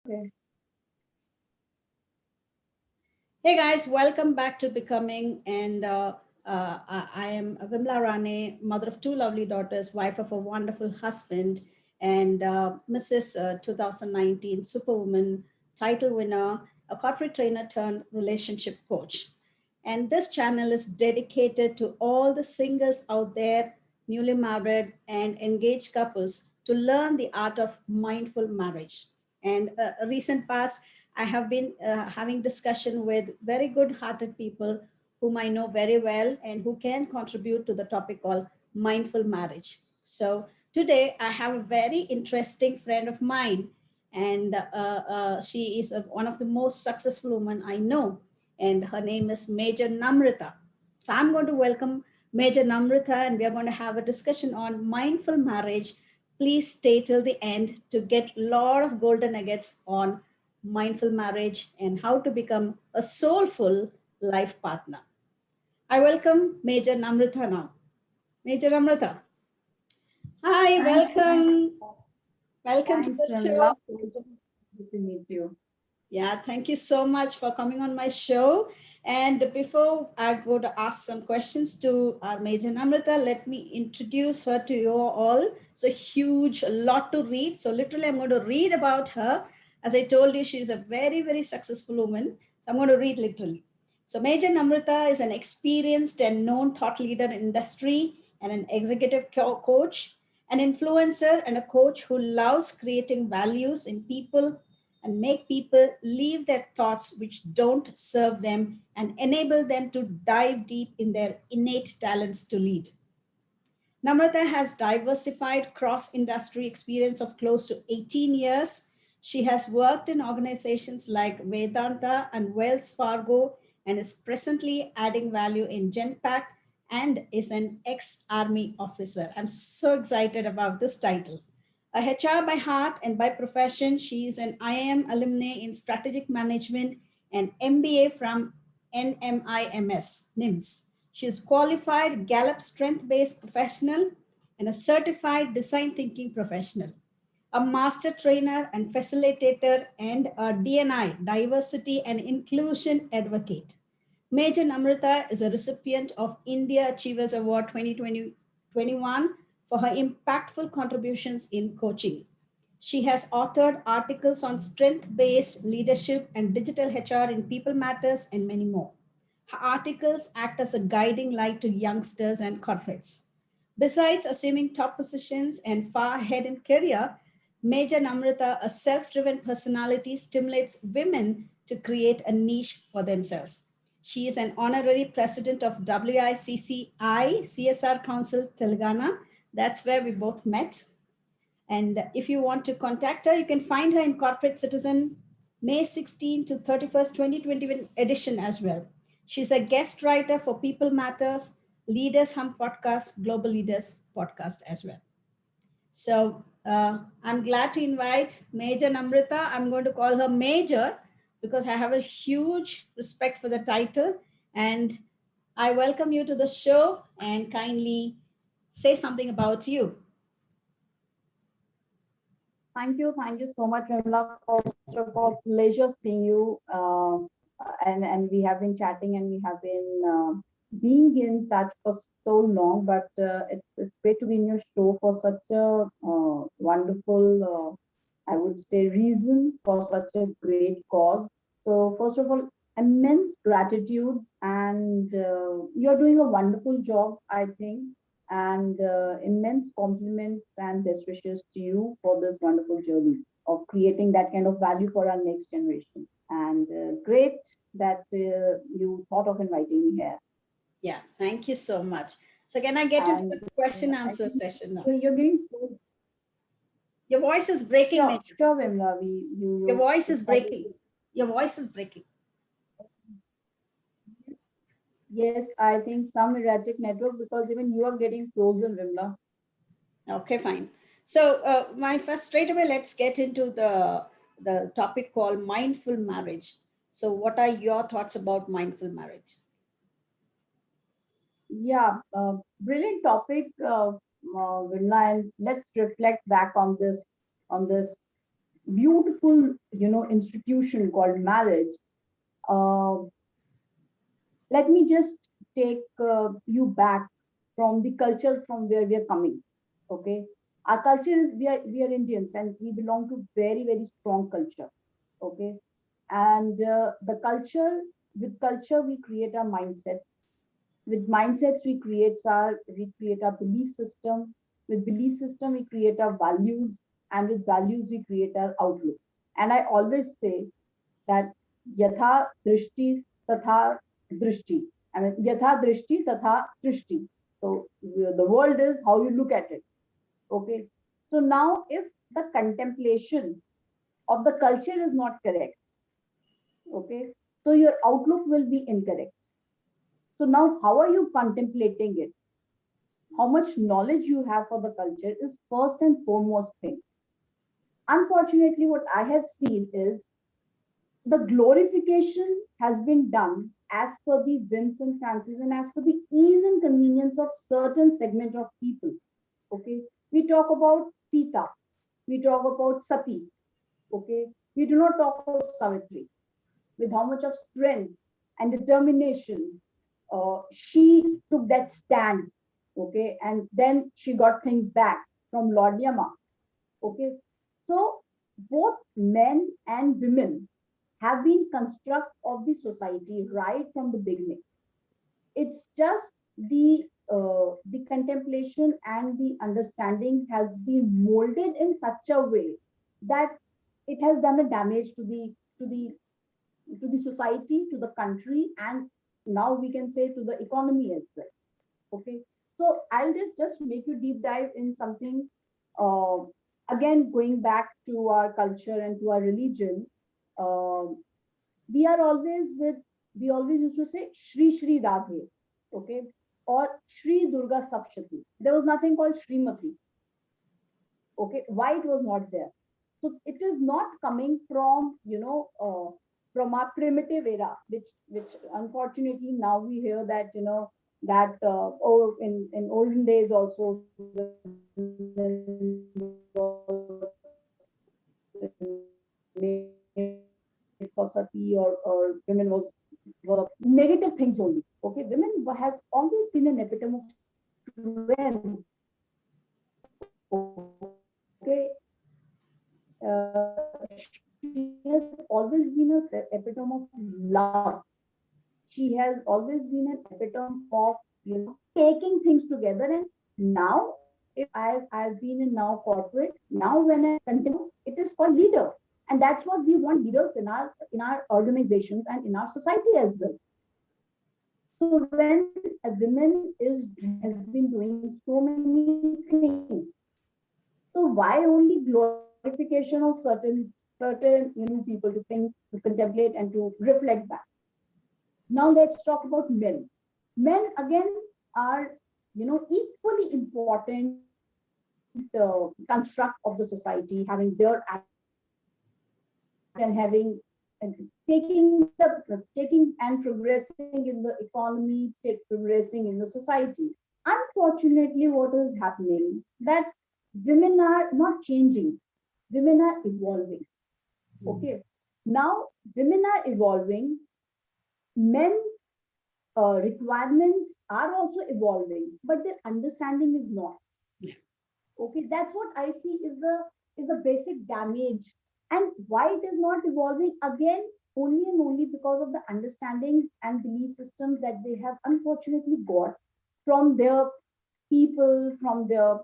Okay. Hey guys, welcome back to Becoming. And I am Vimala Rane, mother of two lovely daughters, wife of a wonderful husband, and Mrs. 2019 Superwoman title winner, a corporate trainer turned relationship coach. And this channel is dedicated to all the singles out there, newly married and engaged couples, to learn the art of mindful marriage. And a recent past, I have been having discussion with very good-hearted people whom I know very well and who can contribute to the topic called mindful marriage. So today I have a very interesting friend of mine, and she is one of the most successful women I know, and her name is Major Namrata. So I'm going to welcome Major Namrata, and we are going to have a discussion on mindful marriage. Please stay till the end to get a lot of golden nuggets on mindful marriage and how to become a soulful life partner. I welcome Major Namrata now. Major Namrata. Hi, Thanks. welcome. Welcome to Thanks, the show. Vimala. Good to meet you. Yeah, thank you so much for coming on my show. And before I go to ask some questions to our Major Namrata, let me introduce her to you all. It's a huge, a lot to read. So literally, I'm going to read about her. As I told you, she's a very, very successful woman. So I'm going to read literally. So Major Namrata is an experienced and known thought leader in industry and an executive coach, an influencer and a coach who loves creating values in people and make people leave their thoughts which don't serve them and enable them to dive deep in their innate talents to lead. Namrata has diversified cross-industry experience of close to 18 years. She has worked in organizations like Vedanta and Wells Fargo and is presently adding value in Genpact and is an ex-army officer. I'm so excited about this title. A HR by heart and by profession, she is an IIM alumni in strategic management and MBA from NIMS. She is qualified Gallup strength-based professional and a certified design thinking professional, a master trainer and facilitator, and a DNI, diversity and inclusion advocate. Major Namrata is a recipient of India Achievers Award 2020-21 for her impactful contributions in coaching. She has authored articles on strength based leadership and digital HR in People Matters and many more. Her articles act as a guiding light to youngsters and corporates. Besides assuming top positions and far ahead in career, Major Namrata, a self driven personality, stimulates women to create a niche for themselves. She is an honorary president of WICCI CSR Council Telangana. That's where we both met. And if you want to contact her, you can find her in Corporate Citizen, May 16 to 31st, 2021 edition as well. She's a guest writer for People Matters, Leaders Hum podcast, Global Leaders podcast as well. So I'm glad to invite Major Namrata. I'm going to call her Major because I have a huge respect for the title. And I welcome you to the show and kindly say something about you. Thank you so much, Vimala. First of all, pleasure seeing you. And we have been chatting and we have been being in touch for so long. But it's great to be in your show for such a wonderful, I would say, reason for such a great cause. So first of all, immense gratitude, and you're doing a wonderful job, I think, and immense compliments and best wishes to you for this wonderful journey of creating that kind of value for our next generation. And great that you thought of inviting me here. Yeah, thank you so much. So can I get into And the question I answer think session now? you're getting Your voice is breaking, sure, Major. sure, Vimla. Your You voice is it's not breaking. Your voice is breaking. yes, I think some erratic network because even you are getting frozen, Vimla. Okay, fine. So my first straight away, let's get into the topic called mindful marriage. So what are your thoughts about mindful marriage? Yeah, brilliant topic, Vimla, and let's reflect back on this beautiful, institution called marriage, uh, let me just take you back from the culture from where we are coming. Okay, our culture is, we are Indians, and we belong to very, very strong culture. Okay, and the culture, with culture we create our mindsets. With mindsets we create our belief system. With belief system we create our values, and with values we create our outlook. And I always say that yatha drishti tatha drishti. I mean, yatha drishti tatha srishti. So the world is how you look at it. Okay. So now, if the contemplation of the culture is not correct, okay, so your outlook will be incorrect. So now, how are you contemplating it? How much knowledge you have for the culture is first and foremost thing. Unfortunately, what I have seen is the glorification has been done as per the whims and fancies and as per the ease and convenience of certain segment of people. Okay, we talk about Sita, we talk about Sati. Okay, we do not talk about Savitri, with how much of strength and determination she took that stand. Okay, and then she got things back from Lord Yama. Okay, so both men and women have been construct of the society right from the beginning. It's just the contemplation and the understanding has been molded in such a way that it has done a damage to the society, to the country, and now we can say to the economy as well. Okay, so I'll just make you deep dive in something. Uh, Again, going back to our culture and to our religion, uh, we are always with we always used to say Shri Shri Radhe, okay, or Shri Durga Sapshati. There was nothing called Srimati. Okay, why it was not there? So it is not coming from from our primitive era, which unfortunately now we hear that that in olden days also made for sati, or women was negative things only. Okay, women has always been an epitome of strength. Okay, she has always been a epitome of love. She has always been an epitome of taking things together. And now, if I've been in now corporate, now when I continue, it is called leader, and that's what we want leaders in our organizations and in our society as well. So when a woman has been doing so many things, so why only glorification of certain people to think, to contemplate, and to reflect back? Now let's talk about men. Men again are equally important construct of the society, having their and having and taking and progressing in the economy, progressing in the society. Unfortunately, what is happening that women are not changing, women are evolving. Okay, now women are evolving, men requirements are also evolving, but their understanding is not. Okay, that's what I see is the basic damage. And why it is not evolving again, only and only because of the understandings and belief systems that they have unfortunately got from their people, from their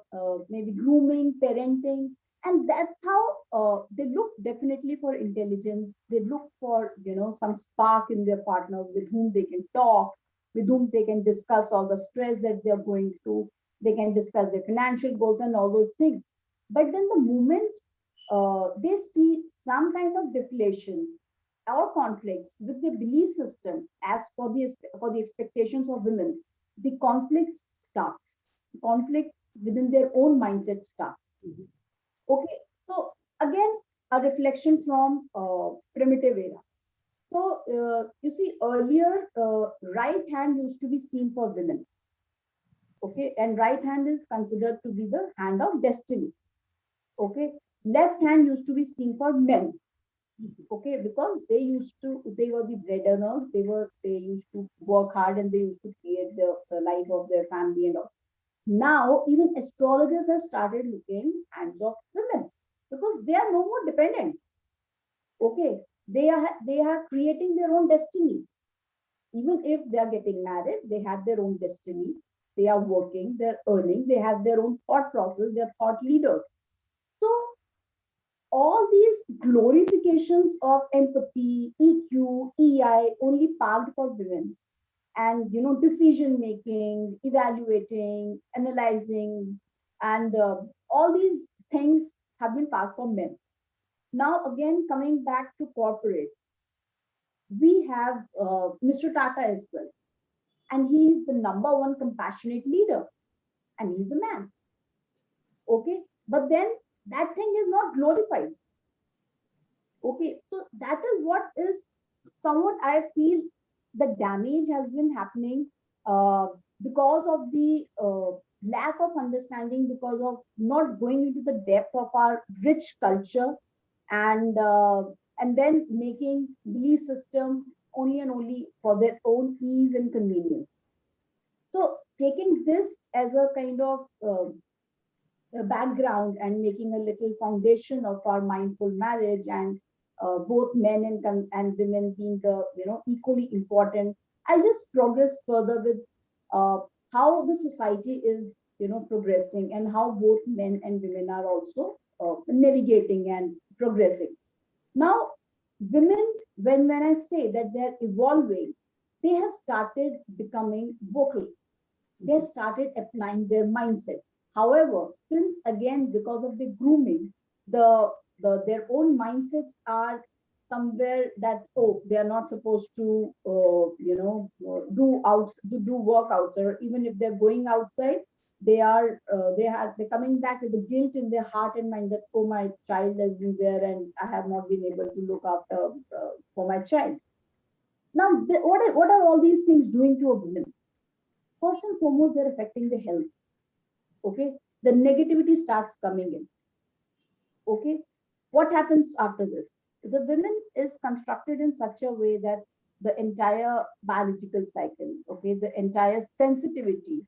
maybe grooming, parenting. And that's how they look definitely for intelligence. They look for some spark in their partner with whom they can talk, with whom they can discuss all the stress that they're going through. They can discuss their financial goals and all those things. But then the moment they see some kind of deflation or conflicts with their belief system as for the expectations of women, the conflict starts. Conflicts within their own mindset starts. Okay, so again, a reflection from primitive era. So you see, earlier right hand used to be seen for women. Okay, and right hand is considered to be the hand of destiny. Okay, Left hand used to be seen for men. Okay, because they were the bread earners, they used to work hard and they used to create the life of their family and all. Now even astrologers have started looking hands of women because they are no more dependent. Okay, they are creating their own destiny. Even if they are getting married, they have their own destiny. They are working, they're earning, they have their own thought process, they're thought leaders. So all these glorifications of empathy, EQ, EI only parked for women, and decision making, evaluating, analyzing, and all these things have been parked for men. Now again, coming back to corporate, we have Mr. Tata as well, and he is the number one compassionate leader, and he's a man. Okay, but then that thing is not glorified. Okay, so that is what is somewhat I feel the damage has been happening uh, because of the lack of understanding, because of not going into the depth of our rich culture, and and then making belief system only and only for their own ease and convenience. So taking this as a kind of background and making a little foundation of our mindful marriage, and both men and women being the equally important, I'll just progress further with uh, how the society is progressing, and how both men and women are also navigating and progressing. Now women, when I say that they're evolving, they have started becoming vocal, they started applying their mindsets. However, since again, because of the grooming, their own mindsets are somewhere that, oh, they are not supposed to do work outside, or even if they're going outside, they're coming back with the guilt in their heart and mind that, oh, my child has been there and I have not been able to look after for my child. Now what are all these things doing to a woman? First and foremost, they're affecting the health. Okay, the negativity starts coming in. Okay, what happens after this? The women is constructed in such a way that the entire biological cycle, okay, the entire sensitivity,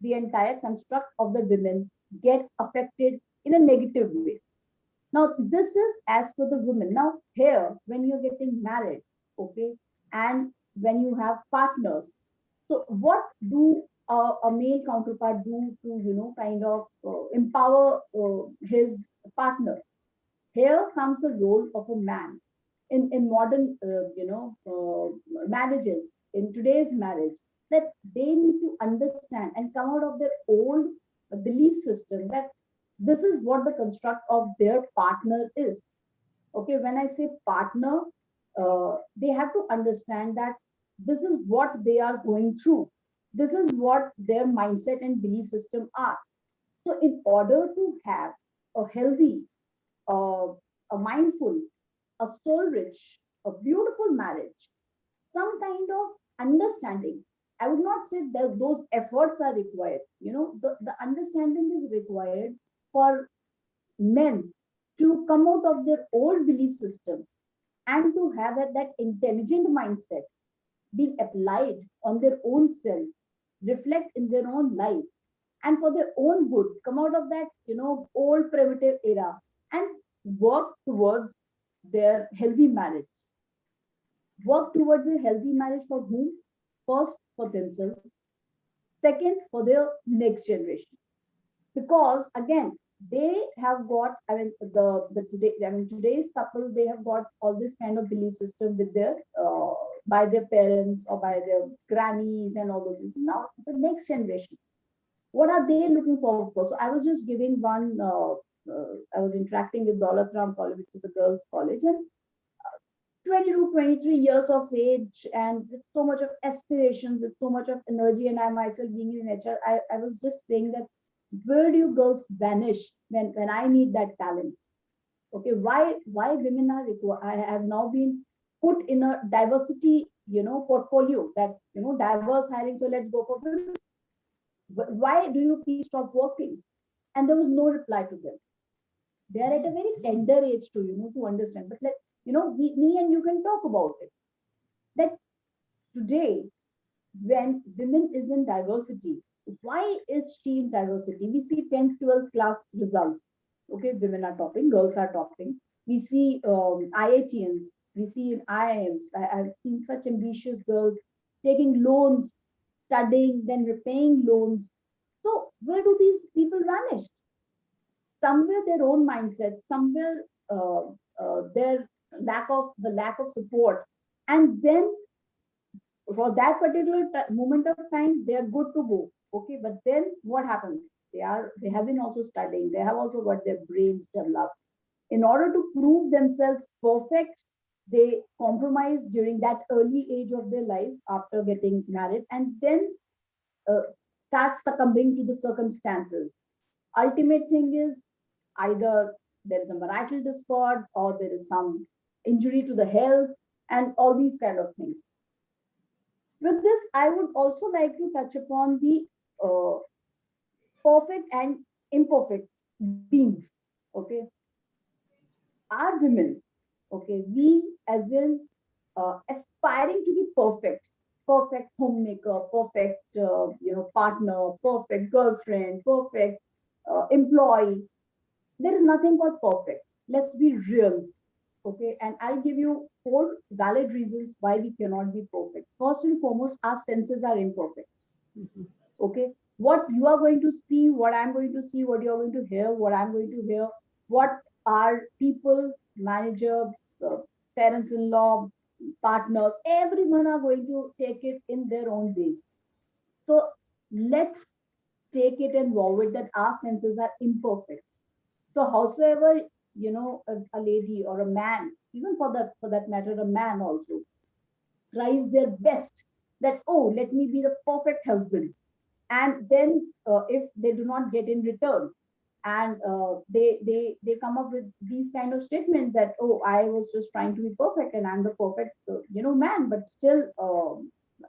the entire construct of the women get affected in a negative way. Now this is as for the women. Now here, when you're getting married, okay, and when you have partners, so what do a male counterpart do to kind of empower his partner? Here comes the role of a man in modern marriages, in today's marriage, that they need to understand and come out of their old belief system that this is what the construct of their partner is. Okay, when I say partner, they have to understand that this is what they are going through, this is what their mindset and belief system are. So in order to have a healthy, uh, a mindful, a soul rich, a beautiful marriage, some kind of understanding. I would not say that those efforts are required. The understanding is required for men to come out of their old belief system and to have that intelligent mindset being applied on their own self, reflect in their own life, and for their own good, come out of that old primitive era and work towards their healthy marriage. Work towards a healthy marriage for whom? First, for themselves. Second, for their next generation. Because again, they have got, I mean, today's couple, they have got all this kind of belief system with their by their parents or by their grannies and all those things. Now, the next generation, what are they looking forward for? So I was just giving one. I was interacting with Daulatram College, which is a girls' college, and 22, 23 years of age, and with so much of aspiration, with so much of energy, and I myself being in HR, I was just saying that where do you girls vanish when I need that talent? Okay, why women are required? I have now been put in a diversity, portfolio, that diverse hiring. So let's go for women. Why do you please stop working? And there was no reply to them. They are at a very tender age to, to understand. But me and you can talk about it. That today, when women is in diversity, why is she in diversity? We see 10th, 12th class results. Okay, women are topping, girls are topping. We see IITians, we see in IIMs. I've seen such ambitious girls taking loans, studying, then repaying loans. So where do these people vanish? Somewhere their own mindset, somewhere their lack of support, and then for that particular moment of time, they are good to go. Okay, but then what happens? They have been also studying. They have also got their brains developed. In order to prove themselves perfect, they compromise during that early age of their lives after getting married, and then uh, start succumbing to the circumstances. Ultimate thing is either there is a marital discord or there is some injury to the health and all these kind of things. With this, I would also like to touch upon the uh, perfect and imperfect beings. Okay, are women. Okay, we as in aspiring to be perfect, perfect homemaker, perfect partner, perfect girlfriend, perfect employee. There is nothing called perfect. Let's be real. Okay, and I'll give you 4 valid reasons why we cannot be perfect. First and foremost, our senses are imperfect. Mhm. Okay, what you are going to see, what I'm going to see, what you're going to hear, what I'm going to hear, what our people, manager, uh, parents-in-law, partners, everyone are going to take it in their own ways. So let's take it and forward that our senses are imperfect. So howsoever, a lady or a man, even for that matter, a man also tries their best that, oh, let me be the perfect husband. And then if they do not get in return, and they come up with these kind of statements that, oh, I was just trying to be perfect and I'm the perfect man, but still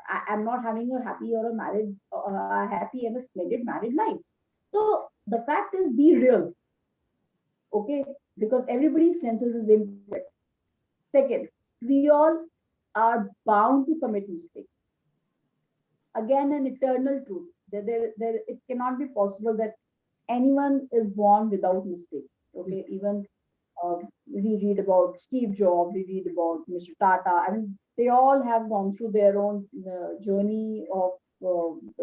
I'm not having a happy or a married a happy and a splendid married life. So the fact is, be real. Okay, because everybody's senses is imperfect. Second, we all are bound to commit mistakes. Again, an eternal truth. It cannot be possible that anyone is born without mistakes. Okay, even we read about Steve Jobs, we read about Mr. Tata. I mean, they all have gone through their own journey of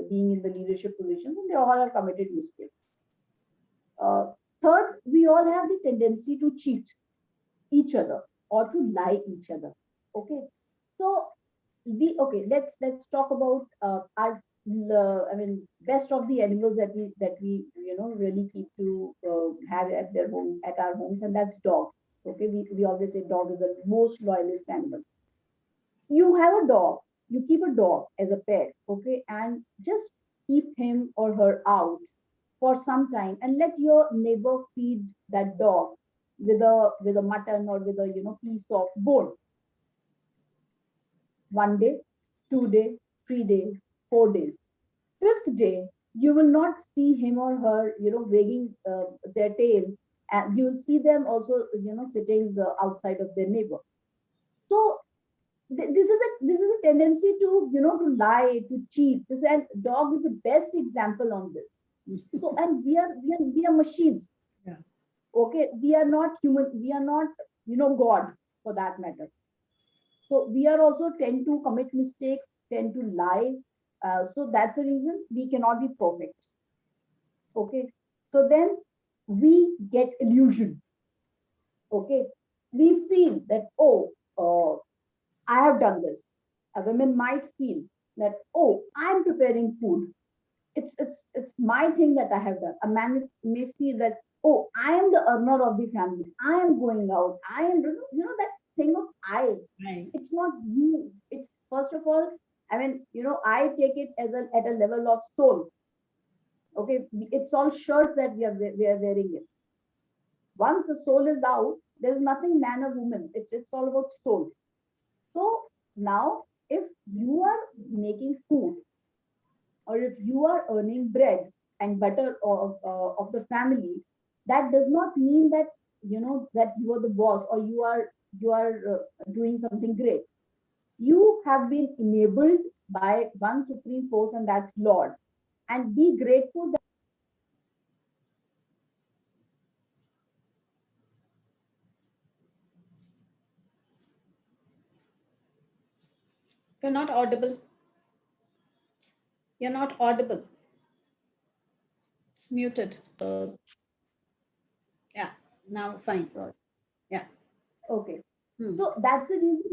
being in the leadership positions, and they all have committed mistakes. Uh, Third, we all have the tendency to cheat each other or to lie each other. Okay, so let's talk about our I mean, best of the animals that we really keep to have at their home, at our homes, and that's dogs. Okay, we always say dog is the most loyalist animal. You have a dog, you keep a dog as a pet, okay, and just keep him or her out for some time and let your neighbor feed that dog with a mutton or with a piece of bone. 1 day, 2 day, 3 days, 4 days. Fifth day, you will not see him or her, wagging their tail, and you will see them also, sitting outside of their neighbor. So this is a tendency to to lie, to cheat. This, and dog is the best example on this. So, and we are machines. Yeah. Okay, we are not human. We are not God, for that matter. So we are also tend to commit mistakes, tend to lie. So that's the reason we cannot be perfect. Okay. So then we get illusion. Okay. We feel that, oh, I have done this. A woman might feel that, oh, I'm preparing food. It's my thing that I have done. A man may feel that, oh, I am the earner of the family. I am going out. I am, that thing of I. Right. It's not you. It's first of all, I mean, I take it as at a level of soul. Okay, it's all shirts that we are wearing it. Once the soul is out, there's nothing man or woman. It's all about soul. So now, if you are making food, or if you are earning bread and butter of the family, that does not mean that that you are the boss, or you are doing something great. You have been enabled by one supreme force, and that's Lord. And be grateful that You're not audible. You're not audible. It's muted. Yeah, now fine. Yeah. okay. Hmm. So that's the reason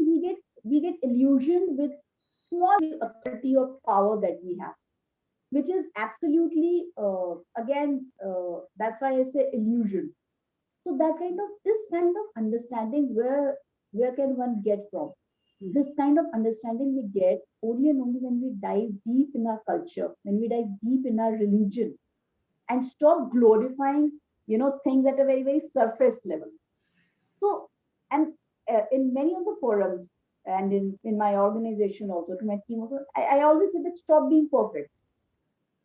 we get illusioned with small authority or power that we have, which is absolutely again that's why I say illusion. So that kind of this kind of understanding, where can one get from? This kind of understanding we get only and only when we dive deep in our culture, when we dive deep in our religion, and stop glorifying things at a very very surface level. So, and in many of the forums, and in my organization also, to my team also, I always say that stop being perfect,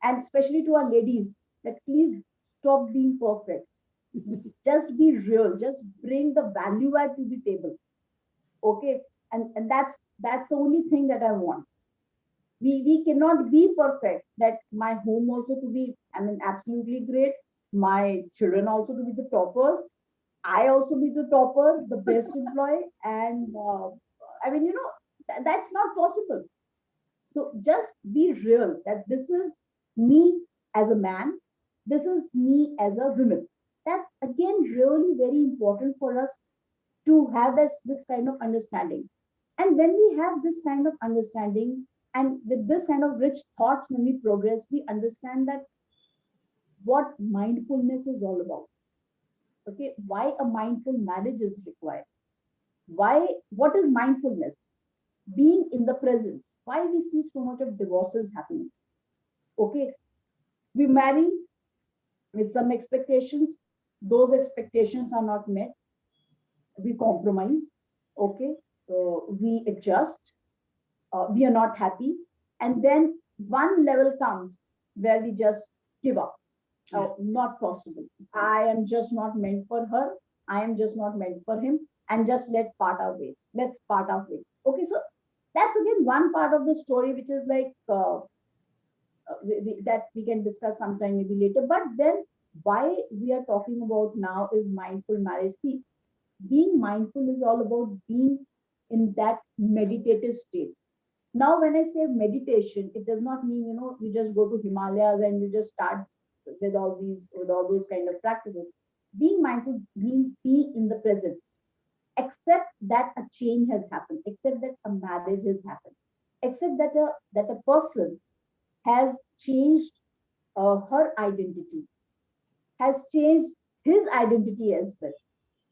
and especially to our ladies, that please stop being perfect. Just be real, just bring the value add to the table. Okay. And that's the only thing that I want. We cannot be perfect, that my home also to be, I mean, absolutely great, my children also to be the toppers, I also be the topper, the best employee, and I mean, that's not possible. So just be real that this is me as a man, this is me as a woman. That's again really very important for us to have this kind of understanding. And when we have this kind of understanding, and with this kind of rich thoughts, when we progress, we understand that what mindfulness is all about. Okay, why a mindful marriage is required. Why, what is mindfulness? Being in the present. Why we see so much of divorces happening? Okay, we marry with some expectations. Those expectations are not met. We compromise. Okay, we adjust. We are not happy, and then one level comes where we just give up. Oh, not possible. I am just not meant for her. I am just not meant for him. And just let part our ways. Let's part our ways. Okay, so that's again one part of the story, which is like that we can discuss sometime maybe later. But then why we are talking about now is mindful marriage. See, being mindful is all about being in that meditative state. Now, when I say meditation, it does not mean you just go to Himalayas and you just start with all those kind of practices. Being mindful means be in the present. Accept that a change has happened. Accept that a marriage has happened. Accept that a person has changed her identity, has changed his identity as well.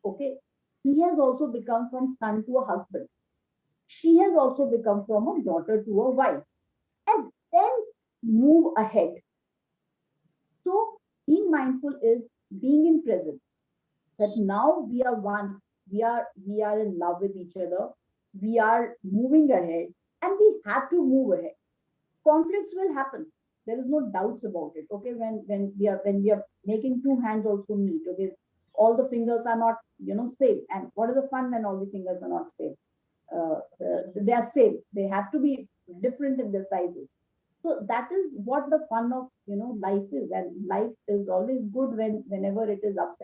Okay, he has also become from son to a husband. She has also become from a daughter to a wife, and then move ahead. So being mindful is being in present, that now we are one, we are in love with each other, we are moving ahead, and we have to move ahead. Conflicts will happen. There is no doubts about it. Okay, when we are making two hands also meet. Okay, all the fingers are not same. And what is the fun when all the fingers are not same? They are same. They have to be different in their sizes. So that is what the fun of life is. And life is always good whenever it is up,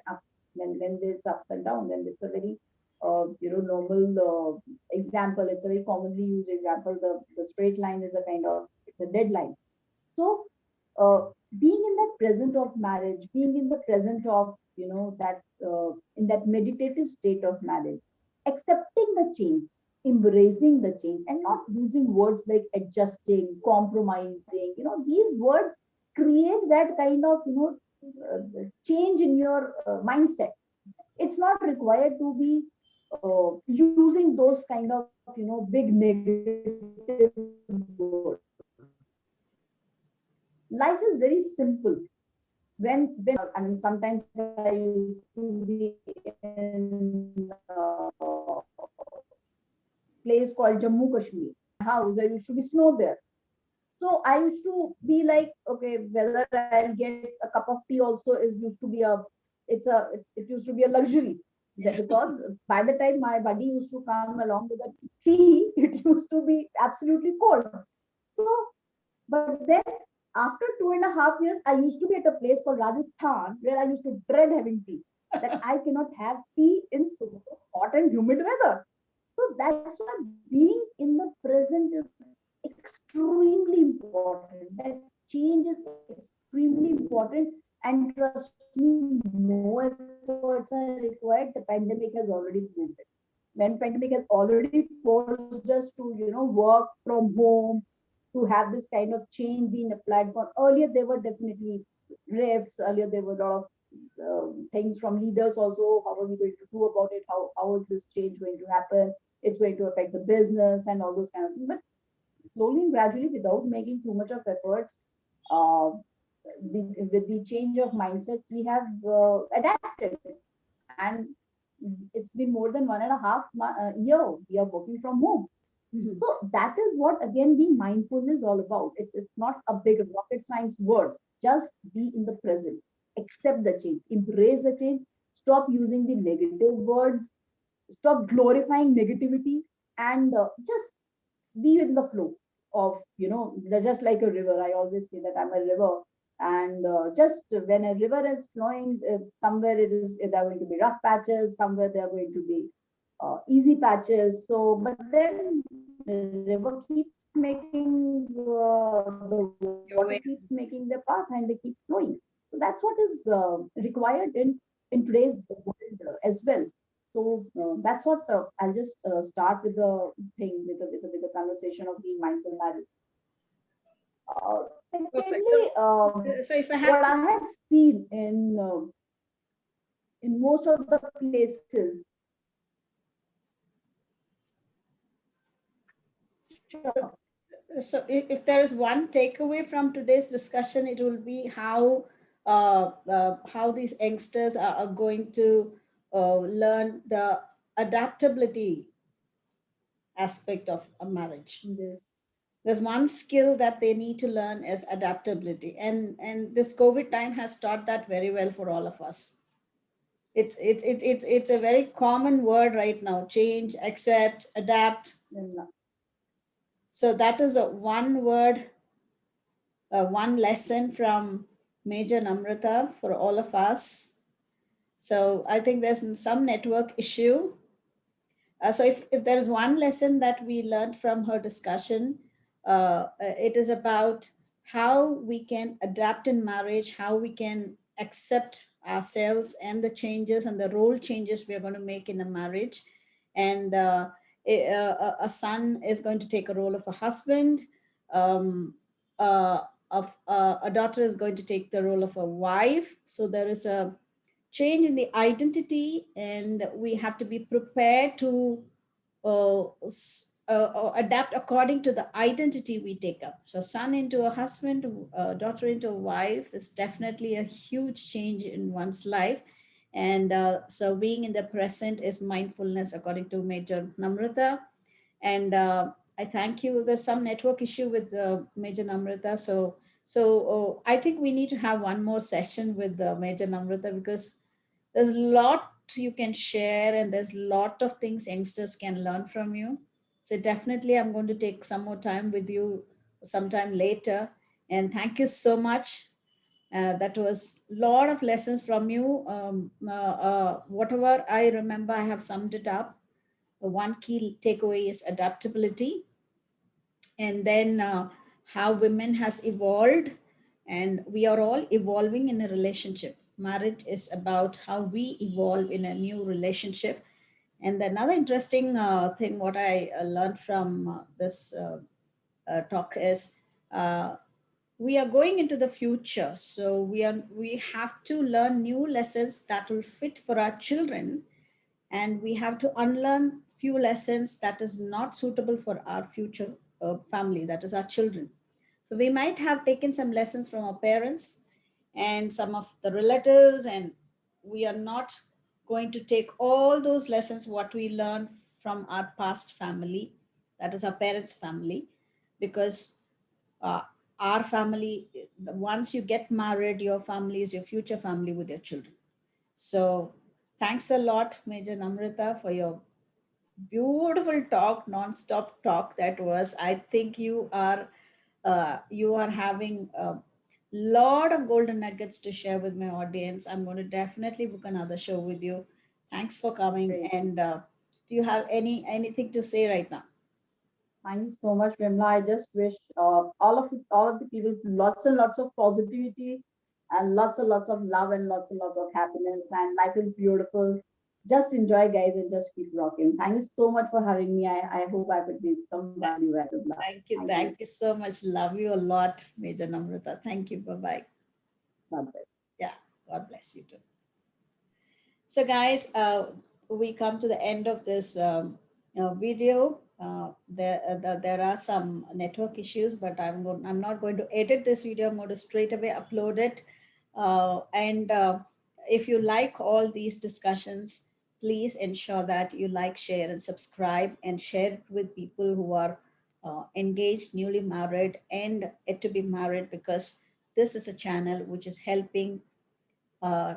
when there's ups and downs. And it's a very normal example. It's a very commonly used example. The straight line is a kind of, it's a dead line. So being in that present of marriage, being in the present of that in that meditative state of marriage, accepting the change, embracing the change, and not using words like adjusting, compromising. These words create that kind of change in your mindset. It's not required to be using those kind of big negative words. Life is very simple. When I mean, sometimes I used to be in place called Jammu Kashmir. House, there used to be snow there. So I used to be like, okay, whether I'll get a cup of tea also is used to be it used to be a luxury. Because by the time my buddy used to come along with a tea, it used to be absolutely cold. So, but then after 2.5 years, I used to be at a place called Rajasthan where I used to dread having tea. That I cannot have tea in so hot and humid weather. So that's why being in the present is extremely important. That change is extremely important. And trust me, no efforts are required. The pandemic has already proved it. When pandemic has already forced us to, work from home, to have this kind of change being applied for. Earlier, there were definitely rifts. Earlier, there were a lot of things from leaders also. How are we going to do about it? How is this change going to happen? It's going to affect the business and all those kind of things. But slowly and gradually, without making too much of efforts, uh, with the change of mindsets, we have adapted. And it's been more than 1.5 year we are working from home. Mhm. So that is what again being mindful is all about. It's not a big rocket science word. Just be in the present, accept the change, embrace the change, stop using the negative words, stop glorifying negativity, and just be in the flow of, just like a river. I always say that I'm a river, and just when a river is flowing, somewhere there are going to be rough patches, somewhere there are going to be easy patches. So, but then the river keeps making the water keeps Your making way. their path and they keep flowing. So that's what is required in today's world as well. So that's what I'll just start with the thing with the conversation of being mindful marriage. Perfect. Secondly, So if I what have to, I have seen in most of the places, so sure, if there is one takeaway from today's discussion, it will be how these youngsters are going to learn the adaptability aspect of a marriage. this There's one skill that they need to learn is adaptability, and this COVID time has taught that very well for all of us. It's a very common word right now: change, accept, adapt. So that is a one word, one lesson from Major Namrata for all of us. So I think there's some network issue. So if there's one lesson that we learned from her discussion, it is about how we can adapt in marriage, how we can accept ourselves and the changes and the role changes we are going to make in a marriage. And a son is going to take a role of a husband. Um, a daughter is going to take the role of a wife. So there is a change in the identity, and we have to be prepared to adapt according to the identity we take up. So son into a husband, daughter into a wife is definitely a huge change in one's life. And so being in the present is mindfulness according to Major Namrata. And I thank you. There's some network issue with Major Namrata. So I think we need to have one more session with Major Namrata, because there's a lot you can share, and there's a lot of things youngsters can learn from you. So definitely I'm going to take some more time with you sometime later. And thank you so much. That was a lot of lessons from you. Whatever I remember, I have summed it up. One key takeaway is adaptability, and then how women has evolved, and we are all evolving in a relationship. Marriage is about how we evolve in a new relationship. And another interesting thing what I learned from this talk is uh, we are going into the future, so we have to learn new lessons that will fit for our children, and we have to unlearn few lessons that is not suitable for our future family, that is our children. So we might have taken some lessons from our parents and some of the relatives, and we are not going to take all those lessons what we learned from our past family, that is our parents family, because uh, our family, once you get married, your family is your future family with your children. So Thanks a lot, Major Namrata, for your beautiful talk, non-stop talk that was. I think you are having a lot of golden nuggets to share with my audience. I'm going to definitely book another show with you. Thanks for coming. Great. And do you have anything to say right now? Thank you so much, Vimla. I just wish all of the people lots and lots of positivity and lots of love and lots of happiness. And life is beautiful. Just enjoy, guys, and just keep rocking. Thank you so much for having me. I hope I could be some value added. Love. Thank you. Thank you. Thank you so much. Love you a lot, Major Namrata. Thank you. Bye bye. God bless. Yeah. God bless you too. So guys, we come to the end of this video. There are some network issues, but I'm not going to edit this video. I'm going to straight away upload it. And if you like all these discussions, please ensure that you like, share, and subscribe, and share it with people who are engaged, newly married, and yet to be married, because this is a channel which is helping uh,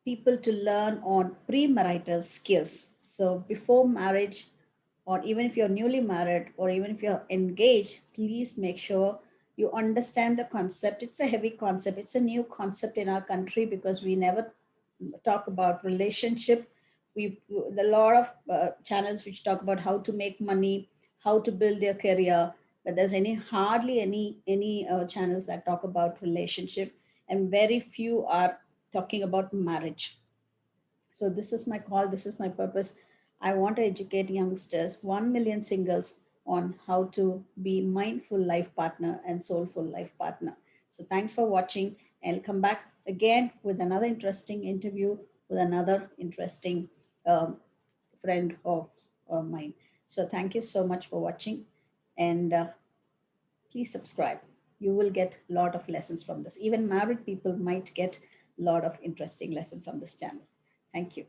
people to learn on premarital skills. So before marriage, or even if you're newly married, or even if you're engaged, please make sure you understand the concept. It's a heavy concept. It's a new concept in our country because we never talk about relationship. We a lot of channels which talk about how to make money, how to build your career, but there's hardly any channels that talk about relationship, and very few are talking about marriage. So this is my call, this is my purpose. I want to educate youngsters, 1 million singles, on how to be mindful life partner and soulful life partner. So thanks for watching, and I'll come back again with another interesting interview with another interesting um, friend of mine. So thank you so much for watching, and please subscribe. You will get a lot of lessons from this. Even married people might get a lot of interesting lessons from this channel. Thank you.